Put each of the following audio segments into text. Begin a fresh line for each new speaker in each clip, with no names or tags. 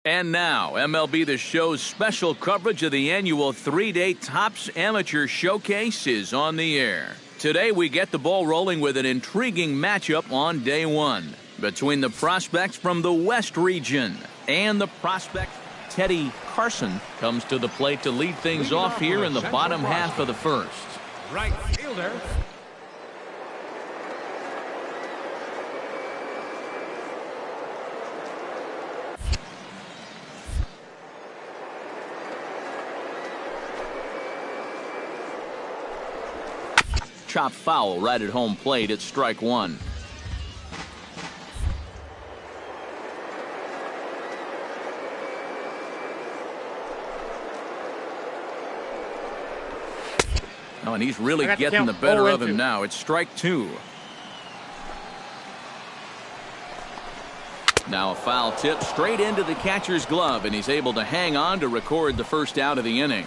And now, MLB The Show's special coverage of the annual 3-day Topps Amateur Showcase is on the air. Today, we get the ball rolling with an intriguing matchup on day one between the prospects from the West region and the prospect Teddy Carson comes to the plate to lead things off here in the bottom half of the first.
Right fielder.
Chop foul right at home plate. It's strike one. Oh, and he's really getting the better of him now. It's strike two. Now a foul tip straight into the catcher's glove, and he's able to hang on to record the first out of the inning.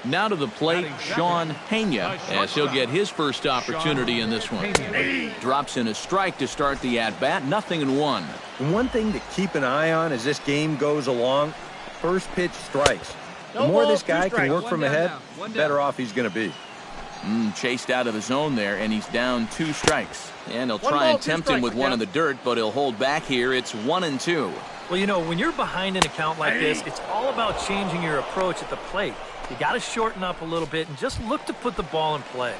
Now to the plate, Sean Pena, as he'll get his first opportunity in this one. Drops in a strike to start the at-bat, 0-1.
One thing to keep an eye on as this game goes along, first pitch strikes. The more this guy can work from ahead, the better off he's going to be.
Chased out of the zone there, and he's down 2 strikes. And he'll try and tempt him with one in the dirt, but he'll hold back here. It's 1-2.
Well, you know, when you're behind in a count like this, it's all about changing your approach at the plate. You got to shorten up a little bit and just look to put the ball in play.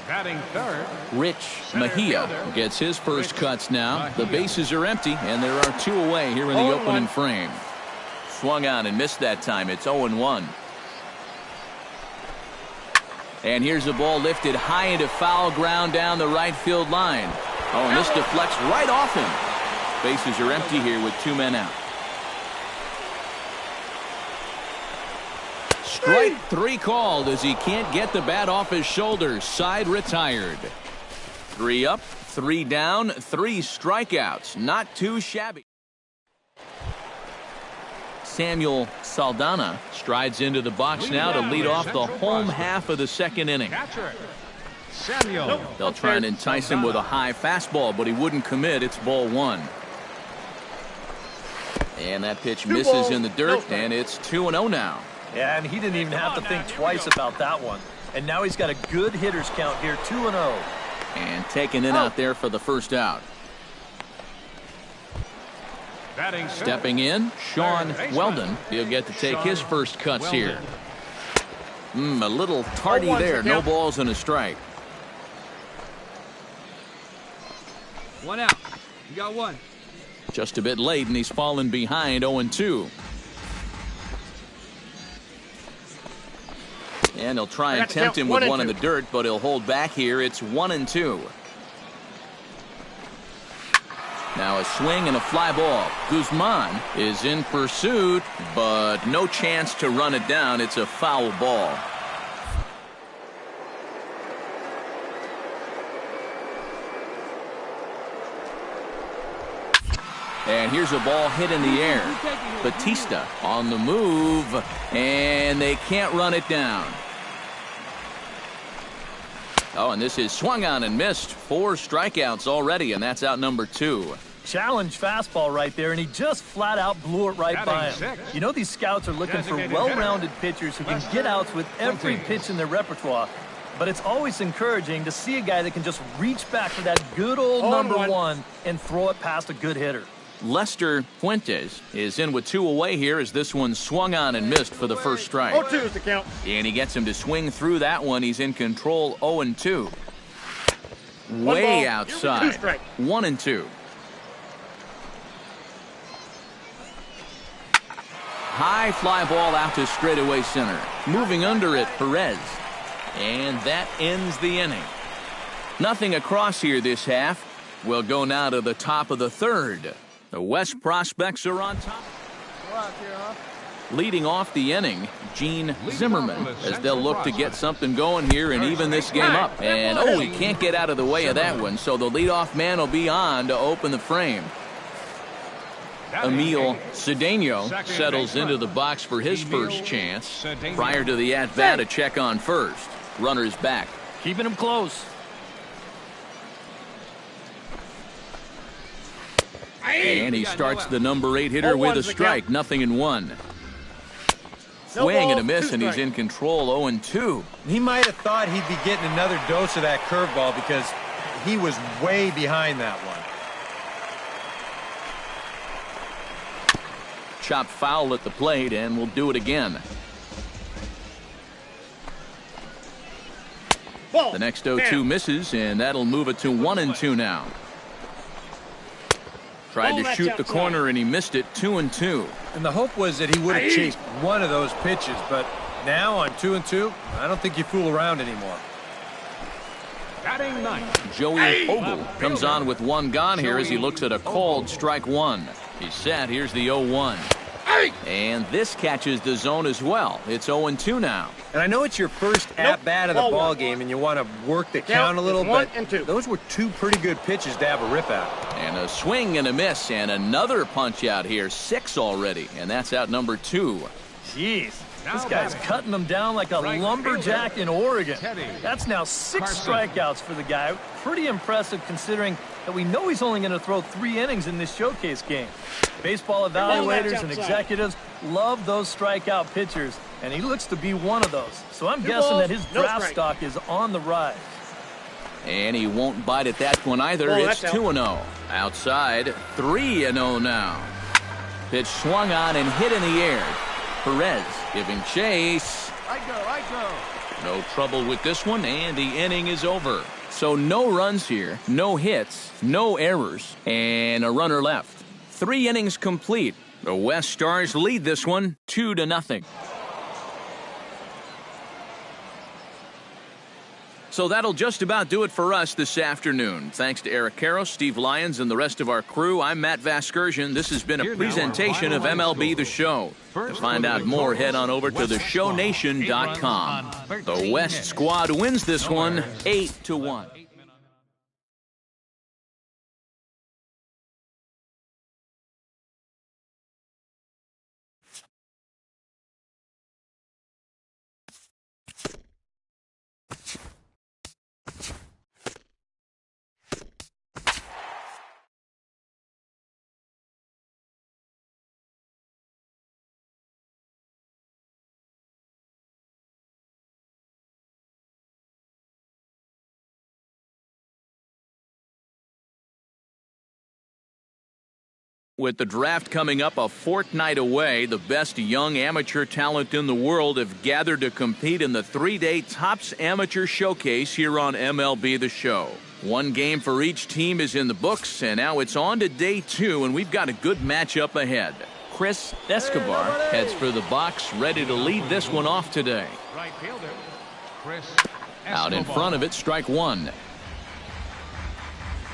Batting third,
Rich Mejia gets his first cuts now. The bases are empty, and there are 2 away here in the opening frame. Swung on and missed that time. It's 0-1. And here's a ball lifted high into foul ground down the right field line. Oh, and this deflects right off him. Bases are empty here with 2 men out. Strike 3 called as he can't get the bat off his shoulders. Side retired. 3 up, 3 down, 3 strikeouts. Not too shabby. Samuel Saldana strides into the box now to lead off the home half of the second inning. They'll try and entice him with a high fastball, but he wouldn't commit. It's ball 1. And that pitch misses in the dirt, and it's 2-0 now.
Yeah, and he didn't even have to think twice about that one. And now he's got a good hitters count here, 2-0.
And taking it out there for the first out. Stepping in, Sean Weldon. He'll get to take his first cuts here. A little tardy there. No balls and a strike.
1 out. You got 1.
Just a bit late, and he's fallen behind 0-2. And he'll try and tempt him with one in the dirt, but he'll hold back here. It's 1-2. Now a swing and a fly ball. Guzman is in pursuit, but no chance to run it down. It's a foul ball. And here's a ball hit in the air. Batista on the move, and they can't run it down. Oh, and this is swung on and missed. 4 strikeouts already, and that's out number 2.
Challenge fastball right there, and he just flat out blew it right by him. You know, these scouts are looking for well-rounded pitchers who can get outs with every pitch in their repertoire. But it's always encouraging to see a guy that can just reach back for that good old number 1 and throw it past a good hitter.
Lester Fuentes is in with 2 away here as this one swung on and missed for the first strike.
0-2 is the count.
And he gets him to swing through that one. He's in control. 0-2. Way outside. 1-2. High fly ball out to straightaway center. Moving under it, Perez. And that ends the inning. Nothing across here this half. We'll go now to the top of the third. The West prospects are on top. Leading off the inning, Gene Zimmerman, as they'll look to get something going here and even this game up. And, oh, he can't get out of the way of that one, so the leadoff man will be on to open the frame. Emil Cedeno settles into the box for his first chance. Prior to the at-bat, a check on first. Runner's back.
Keeping him close.
And he starts the number 8 hitter with a strike, 0-1. Swing and a miss, and he's in control, 0-2.
He might have thought he'd be getting another dose of that curveball because he was way behind that one.
Chop foul at the plate, and we'll do it again. The next 0-2 misses, and that'll move it to 1-2 now. Tried to shoot the corner, and he missed it, 2-2.
And the hope was that he would have chased one of those pitches, but now on 2-2, I don't think you fool around anymore.
Batting ninth,
Joey Ogle comes on with one gone here as he looks at a called strike one. He's set. Here's the 0-1. And this catches the zone as well. It's 0-2 now.
And I know it's your first at-bat of the ball game, and you want to work the count a little, but those were two pretty good pitches to have a rip at.
And a swing and a miss, and another punch out here. 6 already, and that's out number 2.
Jeez, this guy's cutting them down like a lumberjack in Oregon. That's now 6 strikeouts for the guy. Pretty impressive considering that we know he's only going to throw 3 innings in this showcase game. Baseball evaluators and executives love those strikeout pitchers, and he looks to be one of those. So I'm guessing that his draft stock is on the rise.
And he won't bite at that one either. It's 2-0. Outside, 3-0 now. Pitch swung on and hit in the air. Perez giving chase.
I go.
No trouble with this one, and the inning is over. So no runs here, no hits, no errors, and a runner left. 3 innings complete. The West Stars lead this one 2-0. So that'll just about do it for us this afternoon. Thanks to Eric Karros, Steve Lyons, and the rest of our crew. I'm Matt Vasgersian. This has been a presentation of MLB The Show. To find out more, head on over to theshownation.com. The West squad wins this one 8-1. With the draft coming up a fortnight away, the best young amateur talent in the world have gathered to compete in the 3-day Topps Amateur Showcase here on MLB The Show. 1 game for each team is in the books, and now it's on to day 2, and we've got a good matchup ahead. Chris Escobar heads for the box, ready to lead this one off today.
Right fielder, Chris
Out in front of it, strike 1.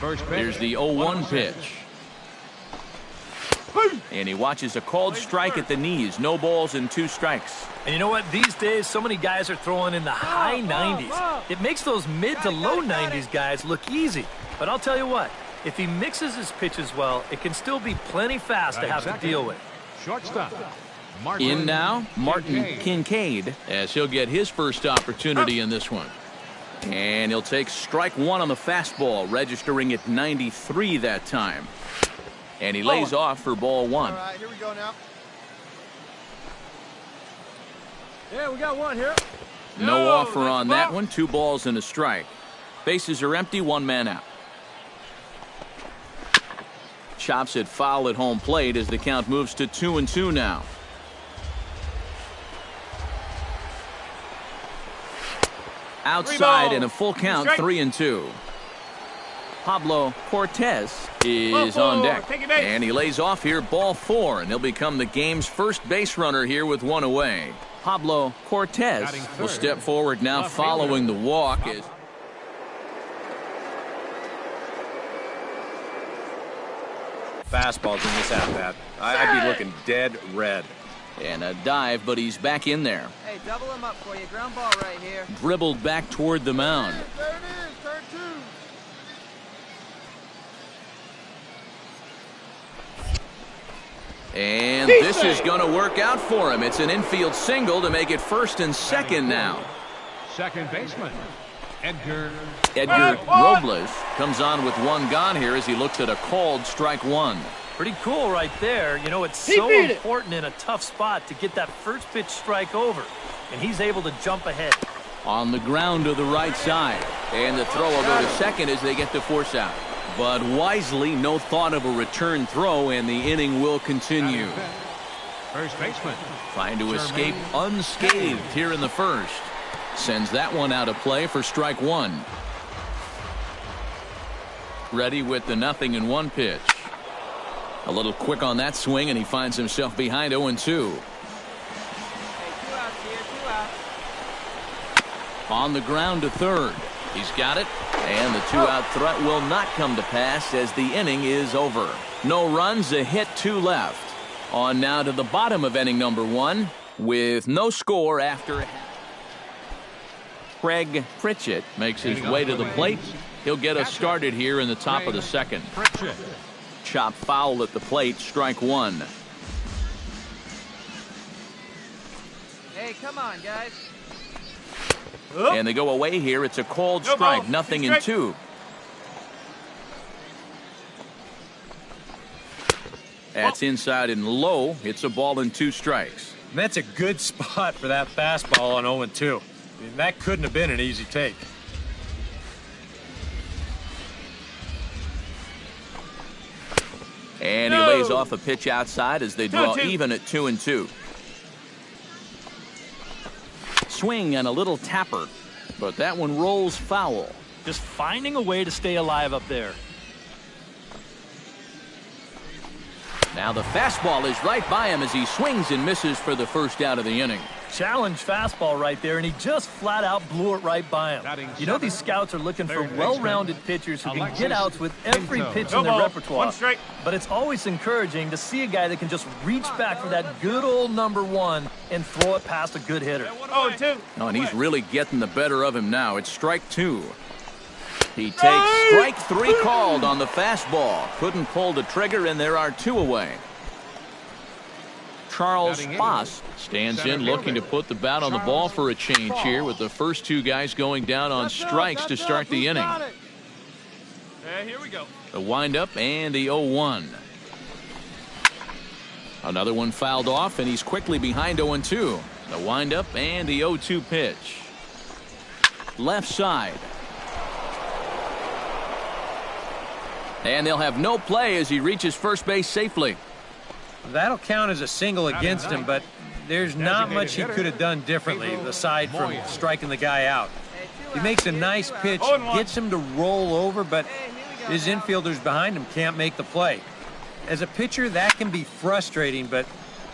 First pitch.
Here's the 0-1 pitch. And he watches a called strike at the knees. No balls and 2 strikes.
And you know what? These days, so many guys are throwing in the high 90s. It makes those mid to low 90s guys look easy. But I'll tell you what, if he mixes his pitches well, it can still be plenty fast to have to deal with.
Shortstop.
In now, Martin Kincaid, as he'll get his first opportunity in this one. And he'll take strike 1 on the fastball, registering at 93 that time. And he lays off for ball 1.
All right, here we go now.
Yeah, we got 1 here.
No offer on that one. 2 balls and a strike. Bases are empty, 1 man out. Chops it foul at home plate as the count moves to 2-2 now. Outside and a full count, 3-2. Pablo Cortez is on deck, and he lays off here, ball 4, and he'll become the game's first base runner here with 1 away. Pablo Cortez will step forward now following the walk.
Fastballs in this at-bat. I'd be looking dead red.
And a dive, but he's back in there.
Hey, double him up for you. Ground ball right here.
Dribbled back toward the mound.
There it is. Turn 2.
And this is going to work out for him. It's an infield single to make it first and second now.
Second baseman, Edgar
Robles comes on with 1 gone here as he looks at a called strike 1.
Pretty cool right there. You know, it's so important in a tough spot to get that first pitch strike over, and he's able to jump ahead.
On the ground to the right side, and the throw will go to second as they get the force out. But wisely, no thought of a return throw, and the inning will continue.
First baseman
trying to escape unscathed here in the first. Sends that one out of play for strike one. Ready with the 0-1 pitch. A little quick on that swing, and he finds himself behind 0-2.
Hey, 2 outs here, 2 outs.
On the ground to third. He's got it, and the 2-out threat will not come to pass as the inning is over. No runs, a hit, 2 left. On now to the bottom of inning number 1 with no score after. Craig Pritchett makes his way to the plate. He'll get us started here in the top of the second. Chop foul at the plate, strike 1.
Hey, come on, guys.
And they go away here. It's a called strike, 0-2. That's inside and low. It's a ball and 2 strikes.
And that's a good spot for that fastball on 0-2. I mean, that couldn't have been an easy take.
And he lays off a pitch outside as they draw even at 2-2. Swing and a little tapper, but that one rolls foul.
Just finding a way to stay alive up there.
Now the fastball is right by him as he swings and misses for the first out of the inning.
Challenge fastball right there, and he just flat out blew it right by him. You know, these scouts are looking for well-rounded pitchers who can get outs with every pitch in their repertoire. But it's always encouraging to see a guy that can just reach back for that good old number 1 and throw it past a good hitter.
0-2.
Oh, and he's really getting the better of him now. It's strike 2. He takes strike 3 called on the fastball. Couldn't pull the trigger, and there are 2 away. Charles Foss stands in looking to put the bat on the ball for a change here with the first 2 guys going down on strikes to start the inning.
Here we go.
The windup and the 0-1. Another one fouled off, and he's quickly behind 0-2. The windup and the 0-2 pitch. Left side. And they'll have no play as he reaches first base safely.
That'll count as a single against him, but there's not much he could have done differently aside from striking the guy out. He makes a nice pitch, gets him to roll over, but his infielders behind him can't make the play. As a pitcher, that can be frustrating, but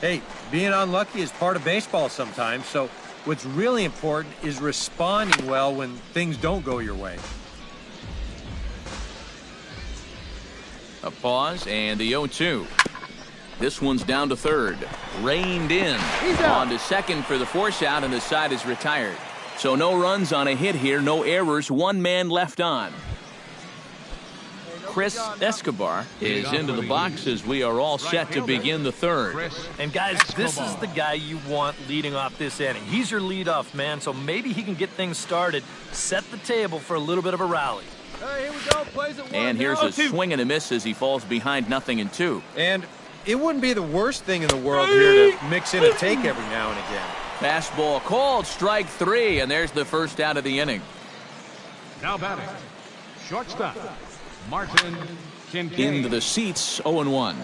hey, being unlucky is part of baseball sometimes, so what's really important is responding well when things don't go your way.
A pause and the 0-2. This one's down to third. Reined in. On to second for the force out, and the side is retired. So no runs on a hit here, no errors, 1 man left on. Chris Escobar is into the box as we are all set to begin the third.
And guys, this is the guy you want leading off this inning. He's your leadoff man, so maybe he can get things started, set the table for a little bit of a rally.
Hey, here we go. Plays at 1.
And here's a swing and a miss as he falls behind 0-2.
And it wouldn't be the worst thing in the world here to mix in a take every now and again.
Fastball called, strike 3, and there's the first out of the inning.
Now batting, shortstop, Martin Kincaid.
Into the seats, 0-1.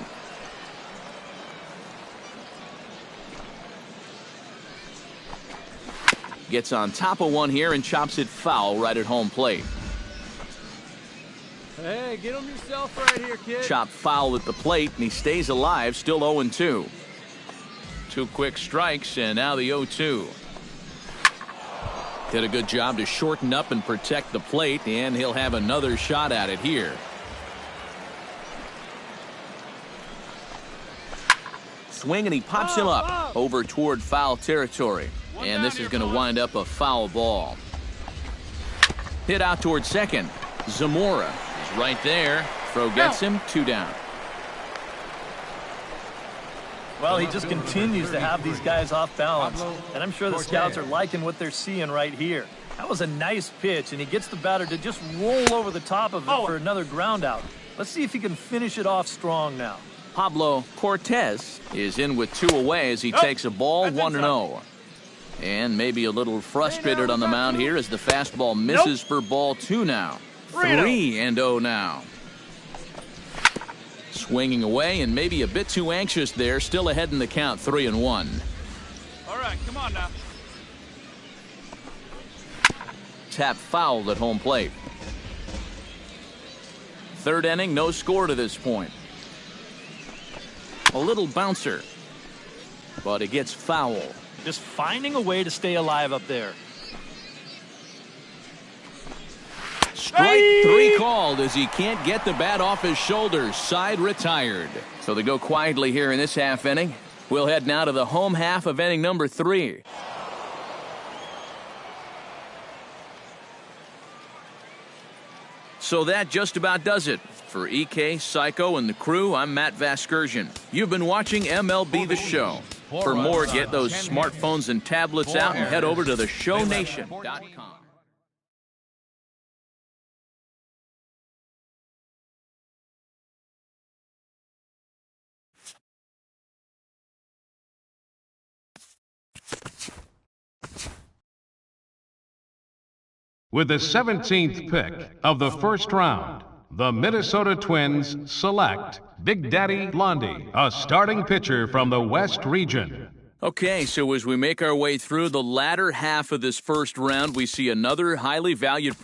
Gets on top of one here and chops it foul right at home plate.
Hey, get him yourself right here, kid.
Chop foul at the plate, and he stays alive, still 0-2. 2 quick strikes, and now the 0-2. Did a good job to shorten up and protect the plate, and he'll have another shot at it here. Swing, and he pops him up over toward foul territory. And this is going to wind up a foul ball. Hit out toward second. Zamora is right there. Throw gets him, 2 down.
Well, he just continues to have these guys off balance, and I'm sure the scouts are liking what they're seeing right here. That was a nice pitch, and he gets the batter to just roll over the top of it for another ground out. Let's see if he can finish it off strong now.
Pablo Cortez is in with 2 away as he takes a ball 1-0. And maybe a little frustrated on the mound here as the fastball misses for ball 2 now. 3-0 now. Swinging away and maybe a bit too anxious there. Still ahead in the count, 3-1.
All right, come on now.
Tap fouled at home plate. 3rd inning, no score to this point. A little bouncer, but it gets foul.
Just finding a way to stay alive up there.
Strike 3 called as he can't get the bat off his shoulders. Side retired. So they go quietly here in this half inning. We'll head now to the home half of inning number 3. So that just about does it. For EK, Psycho, and the crew, I'm Matt Vasgersian. You've been watching MLB The Show. For more, get those smartphones and tablets out and head over to theshownation.com.
With the 17th pick of the first round, the Minnesota Twins select Big Daddy Blondie, a starting pitcher from the West region.
Okay, so as we make our way through the latter half of this first round, we see another highly valued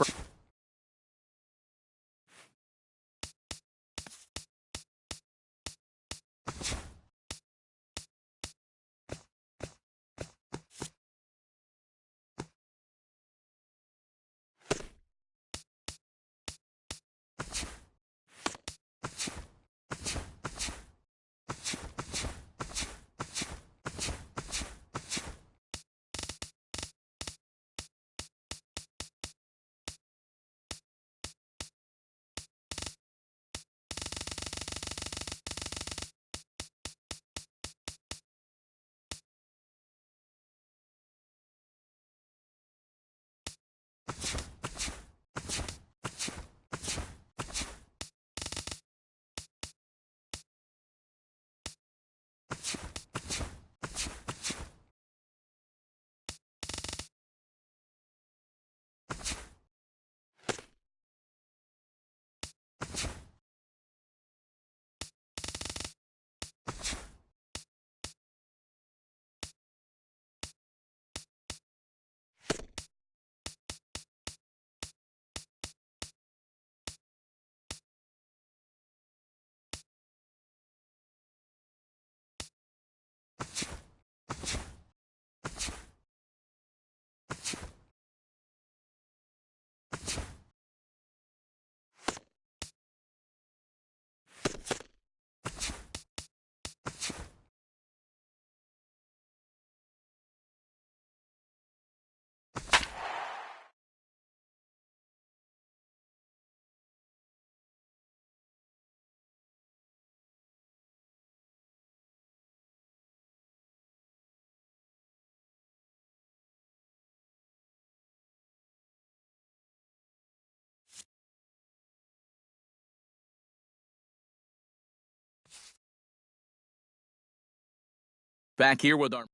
back here with our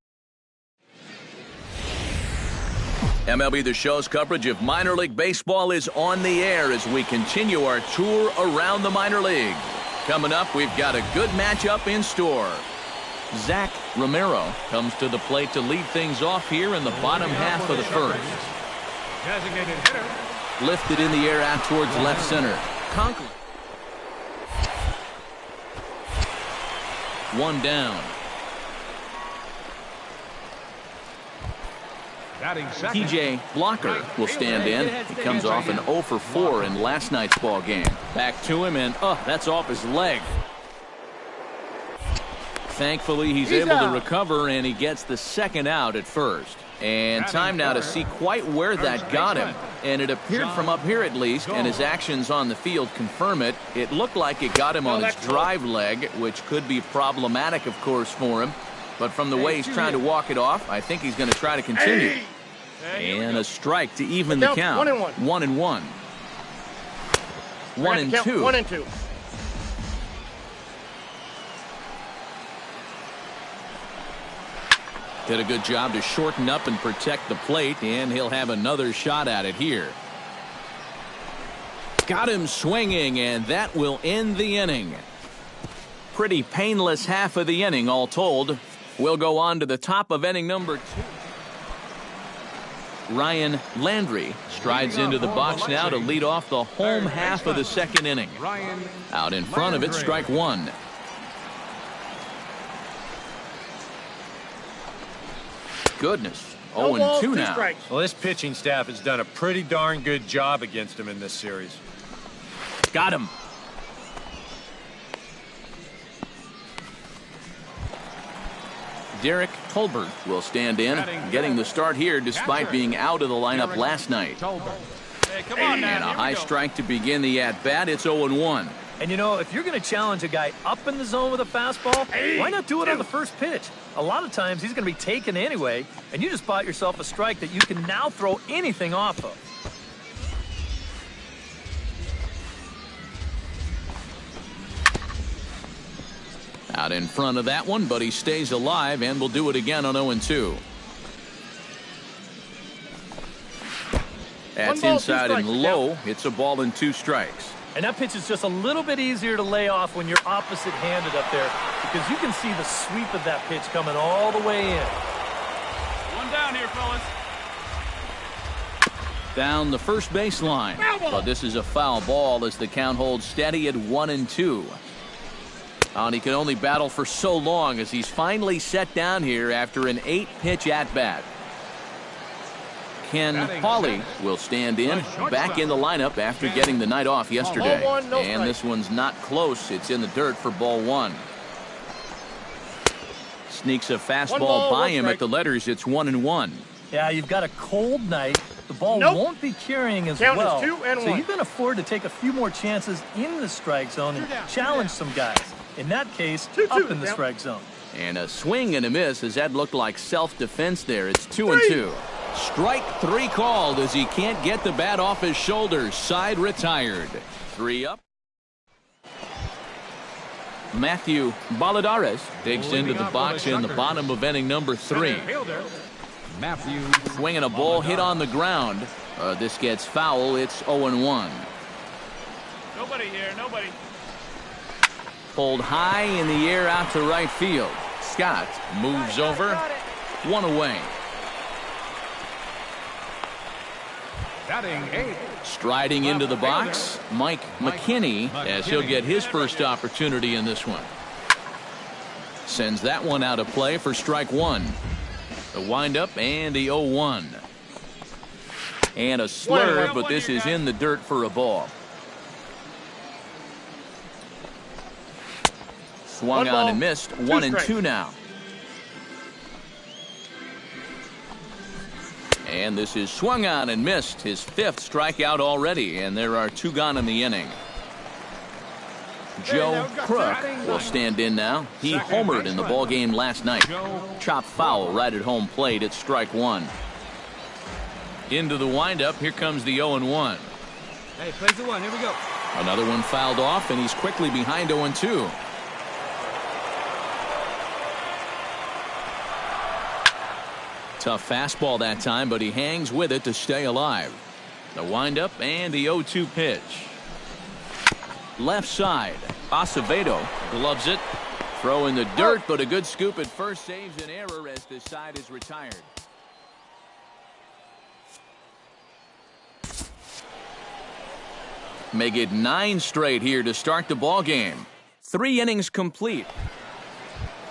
MLB The Show's coverage of minor league baseball is on the air as we continue our tour around the minor league. Coming up, we've got a good matchup in store. Zach Romero comes to the plate to lead things off here in the bottom half of the first.
Designated hitter.
Lifted in the air out towards left center. Conklin. 1 down. TJ Blocker will stand in. He comes off an 0 for 4 in last night's ball game. Back to him, and that's off his leg. Thankfully, he's able to recover, and he gets the second out at first. And time now to see quite where that got him. And it appeared from up here at least, and his actions on the field confirm it. It looked like it got him on his drive leg, which could be problematic, of course, for him. But from the way he's trying to walk it off, I think he's going to try to continue. And a strike to even the count. 1-1. 1-2.
1-2.
Did a good job to shorten up and protect the plate, and he'll have another shot at it here. Got him swinging, and that will end the inning. Pretty painless half of the inning all told. We'll go on to the top of inning number 2. Ryan Landry strides into the box now to lead off the home half of the second inning. Out in front of it, strike one. Goodness. 0-2 now.
Well, this pitching staff has done a pretty darn good job against him in this series.
Got him. Derek Tolbert will stand in, getting the start here despite being out of the lineup last night.
Hey, come on now.
And a high strike to begin the at-bat. It's 0-1.
And you know, if you're going to challenge a guy up in the zone with a fastball, why not do it on the first pitch? A lot of times he's going to be taken anyway, and you just bought yourself a strike that you can now throw anything off of.
Out in front of that one, but he stays alive and will do it again on 0-2. That's inside and low. It's a ball and 2 strikes.
And that pitch is just a little bit easier to lay off when you're opposite-handed up there, because you can see the sweep of that pitch coming all the way in.
One down here, fellas.
Down the first baseline. But this is a foul ball as the count holds steady at 1-2. And he can only battle for so long as he's finally set down here after an 8-pitch at-bat. Ken Hawley will stand in, back in the lineup after getting the night off yesterday. And this one's not close. It's in the dirt for ball 1. Sneaks a fastball by him at the letters. It's 1-1.
Yeah, you've got a cold night. The ball won't be carrying as well. So you can afford to take a few more chances in the strike zone and challenge some guys. In that case, up in the strike zone.
And a swing and a miss as that looked like self-defense there. It's 2-2. Strike 3 called as he can't get the bat off his shoulders. Side retired. 3 up. Matthew Balladares digs into the box in the bottom of inning number 3.
Matthew
Swinging a ball hit on the ground. This gets foul. It's 0-1.
Nobody here, nobody.
Pulled high in the air out to right field. Scott moves over. 1 away.
batting 8.
Striding into the box, Mike McKinney, as he'll get his first opportunity in this one. Sends that one out of play for strike 1. The windup and the 0-1. And a slurve, but this is in the dirt for a ball. Swung on and missed. 1-2 now. And this is swung on and missed. His 5th strikeout already, and there are 2 gone in the inning. Joe Crook will stand in now. He homered in the ballgame last night. Chopped foul right at home plate. It's strike 1. Into the windup. Here comes the 0-1.
Hey, plays the 1. Here we go.
Another one fouled off, and he's quickly behind 0-2. Tough fastball that time, but he hangs with it to stay alive. The windup and the 0-2 pitch. Left side. Acevedo gloves it. Throw in the dirt, but a good scoop at first saves an error as this side is retired. Make it 9 straight here to start the ball game. 3 innings complete.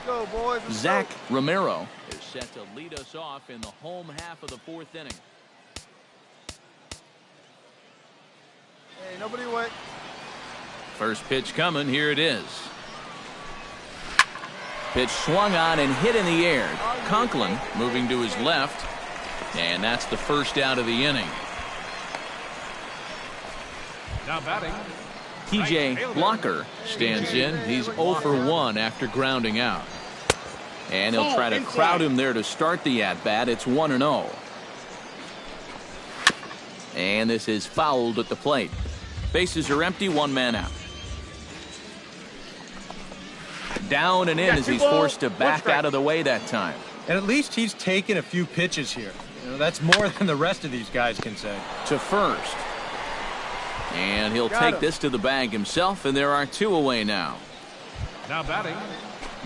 Go, boys.
Zach Romero is set to lead us off in the home half of the 4th inning.
Hey, nobody wet.
First pitch coming. Here it is. Pitch swung on and hit in the air. Conklin moving to his left. And that's the first out of the inning.
Now batting.
TJ Blocker stands in. He's 0 for 1 after grounding out. And he'll try to crowd him there to start the at-bat. It's 1-0. And this is fouled at the plate. Bases are empty, 1 man out. Down and in as he's forced to back out of the way that time.
And at least he's taken a few pitches here. You know, that's more than the rest of these guys can say.
To first. And he'll take this to the bag himself, and there are 2 away now.
Now batting,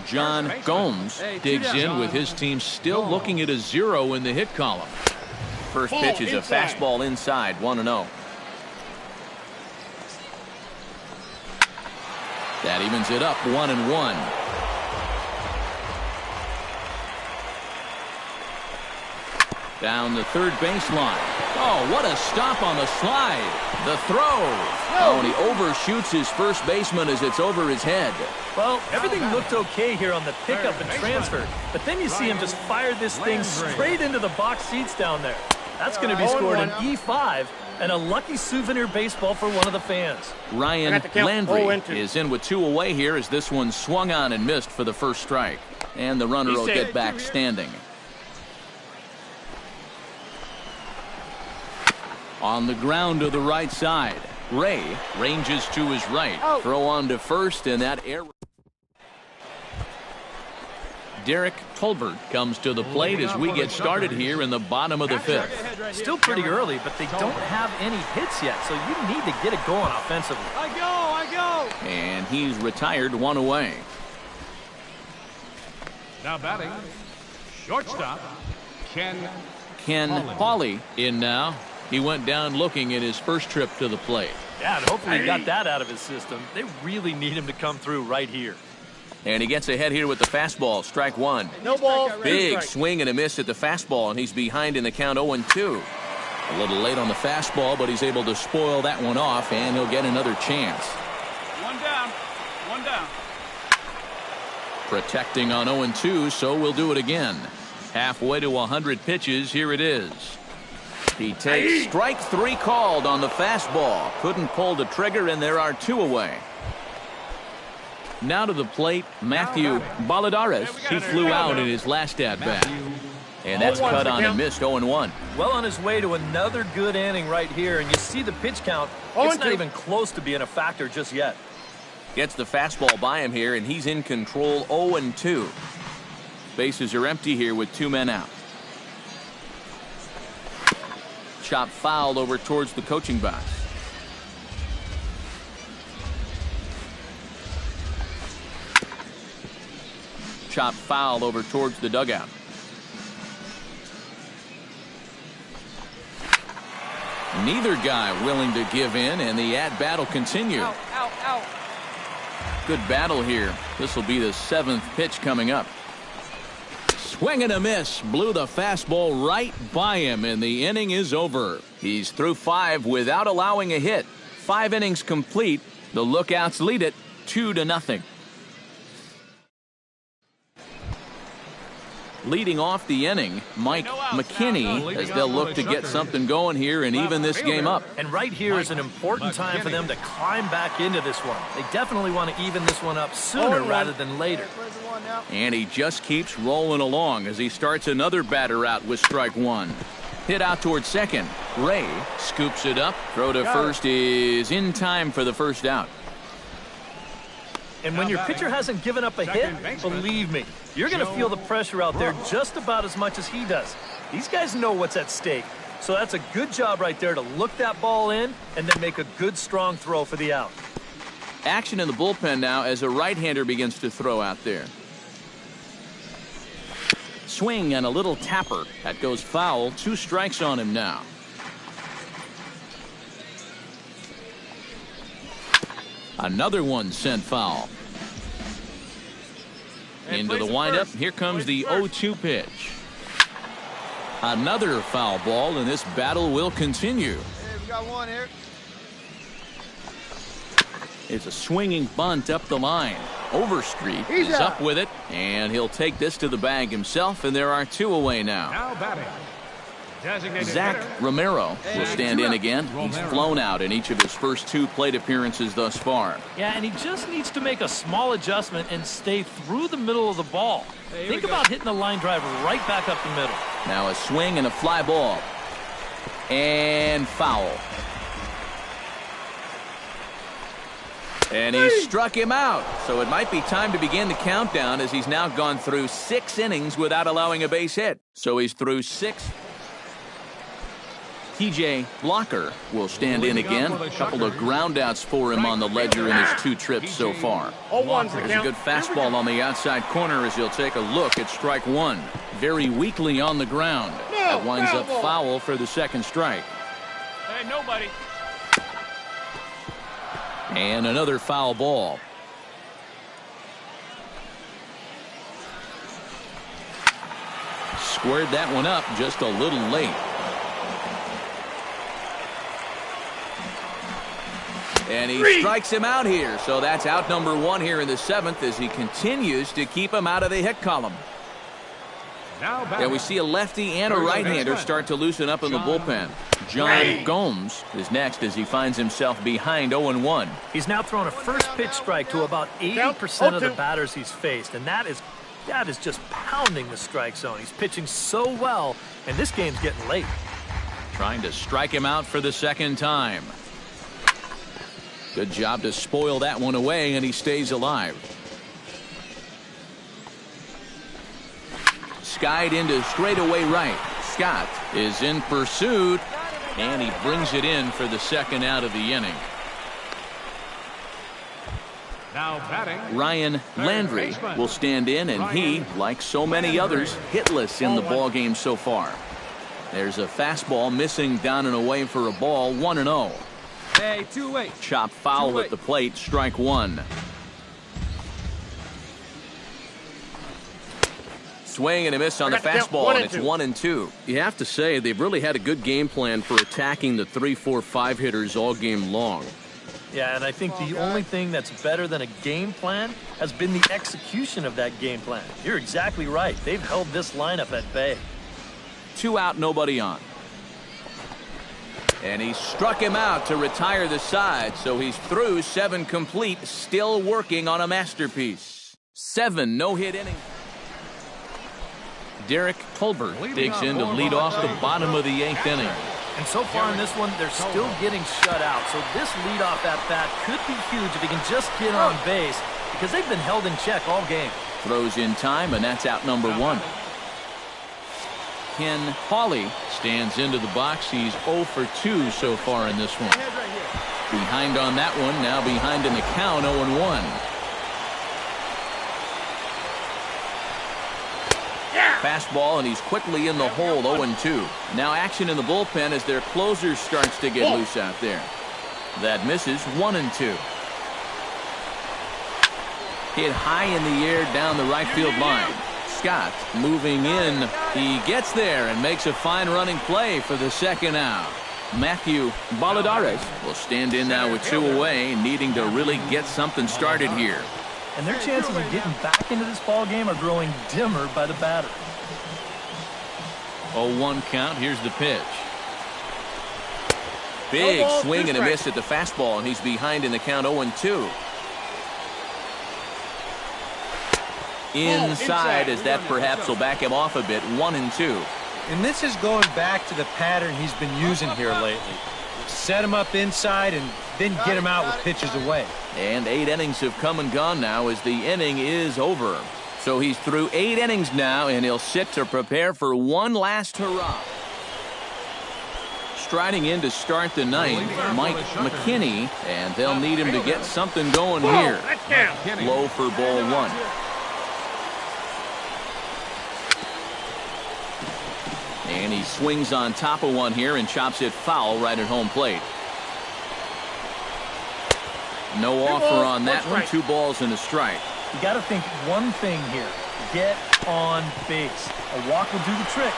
John Gomes digs in with his team still looking at a 0 in the hit column. First pitch is a fastball inside, 1-0. That evens it up, 1-1. Down the third baseline. Oh, what a stop on the slide. The throw. Oh, and he overshoots his first baseman as it's over his head.
Well, everything looked okay here on the pickup and transfer, but then you see him just fire this thing straight into the box seats down there. That's going to be scored an E5 and a lucky souvenir baseball for one of the fans.
Ryan Landry is in with 2 away here as this one swung on and missed for the first strike. And the runner will get back standing. On the ground to the right side, Ray ranges to his right. Throw on to first, and that air. Derek Tolbert comes to the plate as we get started here in the bottom of the 5th.
Still pretty early, but they don't have any hits yet, so you need to get it going offensively.
I go!
And he's retired, 1 away.
now batting, shortstop, Ken
Hawley in now. He went down looking at his first trip to the plate.
Yeah, and hopefully he got that out of his system. They really need him to come through right here.
And he gets ahead here with the fastball, strike 1.
No ball.
Big swing and a miss at the fastball, and he's behind in the count 0-2. A little late on the fastball, but he's able to spoil that one off, and he'll get another chance.
One down.
Protecting on 0-2, so we'll do it again. Halfway to 100 pitches, here it is. He takes strike 3 called on the fastball. Couldn't pull the trigger, and there are 2 away. Now to the plate, Matthew Balladares. He flew out in his last at-bat. And that's cut on and missed, 0-1.
Well on his way to another good inning right here, and you see the pitch count. It's not even close to being a factor just yet.
Gets the fastball by him here, and he's in control, 0-2. Bases are empty here with 2 men out. Chop foul over towards the coaching box. Chop foul over towards the dugout. Neither guy willing to give in, and the at-bat will continue.
Out.
Good battle here. This will be the 7th pitch coming up. Swing and a miss. Blew the fastball right by him, and the inning is over. He's through 5 without allowing a hit. 5 innings complete. The Lookouts lead it 2-0. Leading off the inning, Mike McKinney, as they'll look to get something going here and even this game up.
And right here is an important time for them to climb back into this one. They definitely want to even this one up sooner rather than later.
And he just keeps rolling along as he starts another batter out with strike 1. Hit out towards second. Ray scoops it up. Throw to first is in time for the first out.
And when your pitcher hasn't given up a hit, believe me, you're going to feel the pressure out there just about as much as he does. These guys know what's at stake. So that's a good job right there to look that ball in and then make a good, strong throw for the out.
Action in the bullpen now as a right-hander begins to throw out there. Swing and a little tapper. That goes foul. 2 strikes on him now. Another one sent foul. Into the windup. Here comes the 0-2 pitch. Another foul ball, and this battle will continue.
Hey, we got one here.
It's a swinging bunt up the line. Overstreet is up with it, and he'll take this to the bag himself, and there are 2 away now.
now batting.
Zach Romero will stand in again. He's flown out in each of his first 2 plate appearances thus far.
Yeah, and he just needs to make a small adjustment and stay through the middle of the ball. Think about hitting the line drive right back up the middle.
Now a swing and a fly ball. And foul. And he struck him out. So it might be time to begin the countdown as he's now gone through 6 innings without allowing a base hit. So he's through 6. TJ Blocker will stand in again. A couple of groundouts for him on the ledger in his 2 trips so far. There's a good fastball on the outside corner as he'll take a look at strike 1. Very weakly on the ground. That winds up foul for the second strike.
Hey, nobody.
And another foul ball. Squared that one up just a little late. And he strikes him out here. So that's out number 1 here in the 7th as he continues to keep him out of the hit column. Yeah, we see a lefty and a right-hander start to loosen up in the bullpen. John Gomes is next as he finds himself behind 0-1.
He's now thrown a first pitch strike to about 80% of the batters he's faced, and that is just pounding the strike zone. He's pitching so well, and this game's getting late.
Trying to strike him out for the second time. Good job to spoil that one away, and he stays alive. Skied into straightaway right. Scott is in pursuit, and he brings it in for the second out of the inning.
Now batting,
Ryan Landry will stand in, and he, like so many others, hitless in the ball game so far. There's a fastball missing down and away for a ball, 1-0.
Hey, 2-8.
Chop foul at the plate, strike 1. Swing and a miss on the fastball, and it's 1-2.
You have to say they've really had a good game plan for attacking the 3, 4, 5 hitters all game long.
Yeah, and I think the only thing that's better than a game plan has been the execution of that game plan. You're exactly right. They've held this lineup at bay.
2 out, nobody on. And he struck him out to retire the side, so he's through 7 complete, still working on a masterpiece. 7 no-hit innings. Derek Colbert digs in to lead off the bottom of the 8th inning.
And so far in this one, they're still getting shut out. So this leadoff at-bat could be huge if he can just get on base, because they've been held in check all game.
Throws in time, and that's out number 1. Ken Hawley stands into the box. He's 0 for 2 so far in this one. Behind on that one, now behind in the count, 0-1. Fastball, and he's quickly in the hole, 0-2. Now action in the bullpen as their closer starts to get loose out there. That misses, 1-2. Hit high in the air down the right field line. Scott moving in. He gets there and makes a fine running play for the second out. Matthew Baladares will stand in now with 2 away, needing to really get something started here.
And their chances of getting back into this ball game are growing dimmer by the batter.
0-1 count. Here's the pitch. Big swing and a miss at the fastball, and he's behind in the count, 0-2. Inside, as that perhaps will back him off a bit, 1-2.
And this is going back to the pattern he's been using here lately. Set him up inside and then get him out with pitches away.
And 8 innings have come and gone now as the inning is over. So he's through 8 innings now, and he'll sit to prepare for one last hurrah. Striding in to start the 9th, Mike McKinney, and they'll need him to get something going here. Low for ball 1. And he swings on top of one here and chops it foul right at home plate. No offer on that one. 2 balls and a strike.
You got to think one thing here. Get on base. A walk will do the trick.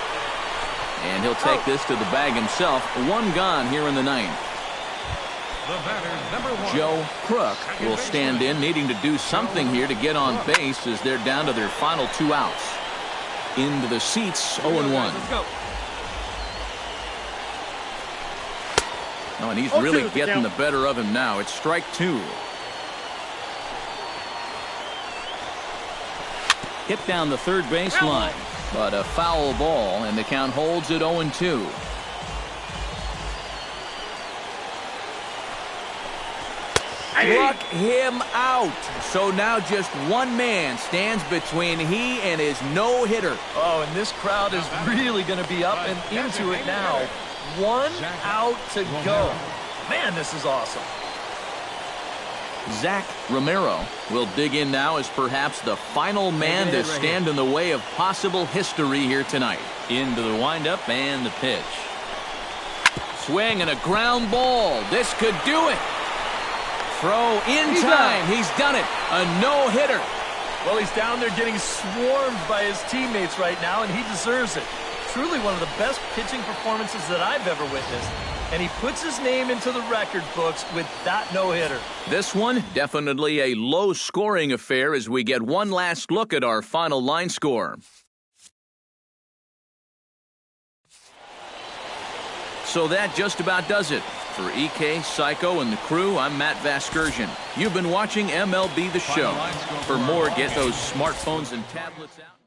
And he'll take this to the bag himself. 1 gone here in the 9th. Joe Crook will stand in, needing to do something here to get on base as they're down to their final 2 outs. Into the seats, 0-1. Oh, and he's really getting the better of him now. It's strike 2. Hit down the third baseline, but a foul ball, and the count holds at 0-2. Struck him out. So now just one man stands between he and his no-hitter.
Oh, and this crowd is really going to be up and into it now. 1 out to go. Man, this is awesome.
Zach Romero will dig in now as perhaps the final man to stand in the way of possible history here tonight. Into the windup and the pitch. Swing and a ground ball. This could do it. Throw in time. He's done it. A no-hitter.
Well, he's down there getting swarmed by his teammates right now, and he deserves it. Truly one of the best pitching performances that I've ever witnessed. And he puts his name into the record books with that no-hitter.
This one, definitely a low-scoring affair as we get one last look at our final line score. So that just about does it. For EK, Psycho, and the crew, I'm Matt Vasgersian. You've been watching MLB The Show. For more, get those smartphones and tablets out.